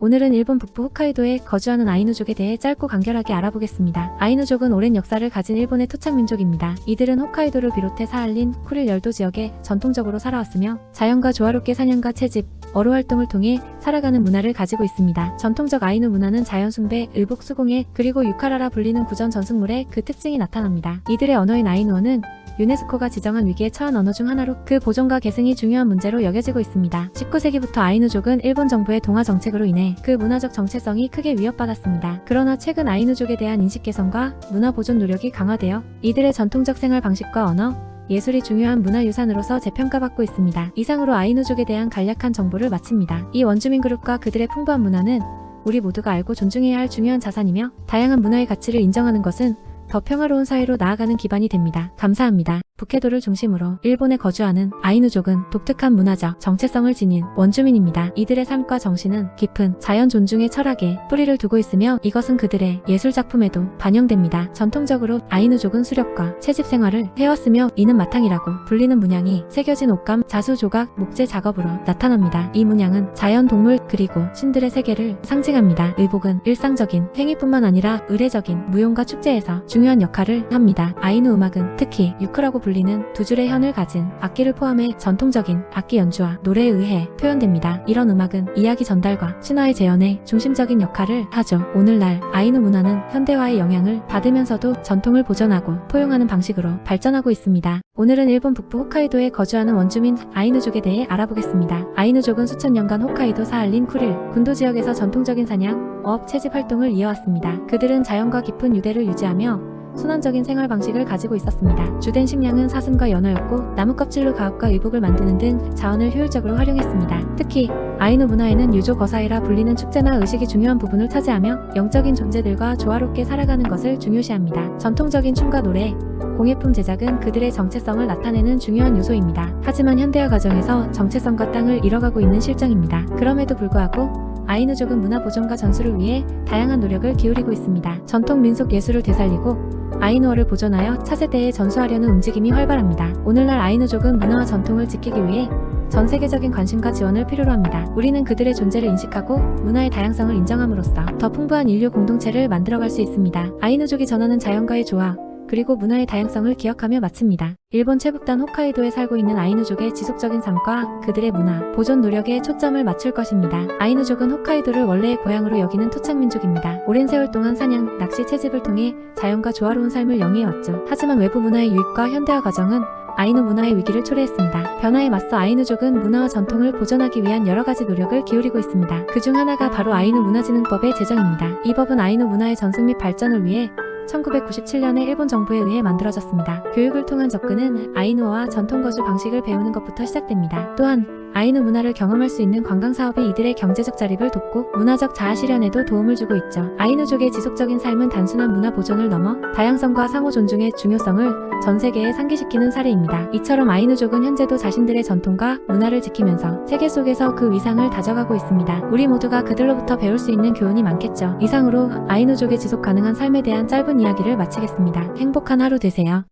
오늘은 일본 북부 홋카이도에 거주하는 아이누족에 대해 짧고 간결하게 알아보겠습니다. 아이누족은 오랜 역사를 가진 일본의 토착민족입니다. 이들은 홋카이도를 비롯해 사할린, 쿠릴 열도 지역에 전통적으로 살아왔으며 자연과 조화롭게 사냥과 채집, 어로 활동을 통해 살아가는 문화를 가지고 있습니다. 전통적 아이누 문화는 자연 숭배, 의복 수공예, 그리고 유카라라 불리는 구전 전승물에 그 특징이 나타납니다. 이들의 언어인 아이누어는 유네스코가 지정한 위기에 처한 언어 중 하나로 그 보존과 계승이 중요한 문제로 여겨지고 있습니다. 19세기부터 아이누족은 일본 정부의 동화 정책으로 인해 그 문화적 정체성이 크게 위협받았습니다. 그러나 최근 아이누족에 대한 인식 개선과 문화 보존 노력이 강화되어 이들의 전통적 생활 방식과 언어, 예술이 중요한 문화유산으로서 재평가받고 있습니다. 이상으로 아이누족에 대한 간략한 정보를 마칩니다. 이 원주민 그룹과 그들의 풍부한 문화는 우리 모두가 알고 존중해야 할 중요한 자산이며 다양한 문화의 가치를 인정하는 것은 더 평화로운 사회로 나아가는 기반이 됩니다. 감사합니다. 북해도를 중심으로 일본에 거주하는 아이누족은 독특한 문화적 정체성을 지닌 원주민입니다. 이들의 삶과 정신은 깊은 자연 존중의 철학에 뿌리를 두고 있으며 이것은 그들의 예술작품에도 반영됩니다. 전통적으로 아이누족은 수렵과 채집 생활을 해왔으며 이는 마탕이라고 불리는 문양이 새겨진 옷감, 자수, 조각, 목재 작업으로 나타납니다. 이 문양은 자연, 동물, 그리고 신들의 세계를 상징합니다. 의복은 일상적인 행위뿐만 아니라 의례적인 무용과 축제에서 중요한 역할을 합니다. 아이누 음악은 특히 유크라고 불리는 두 줄의 현을 가진 악기를 포함해 전통적인 악기 연주와 노래에 의해 표현됩니다. 이런 음악은 이야기 전달과 신화의 재현에 중심적인 역할을 하죠. 오늘날 아이누 문화는 현대화의 영향을 받으면서도 전통을 보존하고 포용하는 방식으로 발전하고 있습니다. 오늘은 일본 북부 홋카이도에 거주하는 원주민 아이누족에 대해 알아보겠습니다. 아이누족은 수천 년간 홋카이도 사할린, 쿠릴, 군도 지역에서 전통적인 사냥, 어업, 채집 활동을 이어왔습니다. 그들은 자연과 깊은 유대를 유지하며 순환적인 생활 방식을 가지고 있었습니다. 주된 식량은 사슴과 연어였고 나무 껍질로 가옷과 의복을 만드는 등 자원을 효율적으로 활용했습니다. 특히 아이누 문화에는 유조 거사이라 불리는 축제나 의식이 중요한 부분을 차지하며 영적인 존재들과 조화롭게 살아가는 것을 중요시합니다. 전통적인 춤과 노래, 공예품 제작은 그들의 정체성을 나타내는 중요한 요소입니다. 하지만 현대화 과정에서 정체성과 땅을 잃어가고 있는 실정입니다. 그럼에도 불구하고 아이누족은 문화 보존과 전수를 위해 다양한 노력을 기울이고 있습니다. 전통 민속 예술을 되살리고 아이누어를 보존하여 차세대에 전수하려는 움직임이 활발합니다. 오늘날 아이누족은 문화와 전통을 지키기 위해 전 세계적인 관심과 지원을 필요로 합니다. 우리는 그들의 존재를 인식하고 문화의 다양성을 인정함으로써 더 풍부한 인류 공동체를 만들어갈 수 있습니다. 아이누족이 전하는 자연과의 조화, 그리고 문화의 다양성을 기억하며 마칩니다. 일본 최북단 홋카이도에 살고 있는 아이누족의 지속적인 삶과 그들의 문화, 보존 노력에 초점을 맞출 것입니다. 아이누족은 홋카이도를 원래의 고향으로 여기는 토착민족입니다. 오랜 세월 동안 사냥, 낚시, 채집을 통해 자연과 조화로운 삶을 영위해왔죠. 하지만 외부 문화의 유입과 현대화 과정은 아이누 문화의 위기를 초래했습니다. 변화에 맞서 아이누족은 문화와 전통을 보존하기 위한 여러가지 노력을 기울이고 있습니다. 그중 하나가 바로 아이누 문화진흥법의 제정입니다. 이 법은 아이누 문화의 전승 및 발전을 위해 1997년에 일본 정부에 의해 만들어졌습니다. 교육을 통한 접근은 아이누어와 전통거주 방식을 배우는 것부터 시작됩니다. 또한 아이누 문화를 경험할 수 있는 관광사업이 이들의 경제적 자립을 돕고 문화적 자아 실현에도 도움을 주고 있죠. 아이누족의 지속적인 삶은 단순한 문화 보존을 넘어 다양성과 상호 존중의 중요성을 전 세계에 상기시키는 사례입니다. 이처럼 아이누족은 현재도 자신들의 전통과 문화를 지키면서 세계 속에서 그 위상을 다져가고 있습니다. 우리 모두가 그들로부터 배울 수 있는 교훈이 많겠죠. 이상으로 아이누족의 지속 가능한 삶에 대한 짧은 이야기를 마치겠습니다. 행복한 하루 되세요.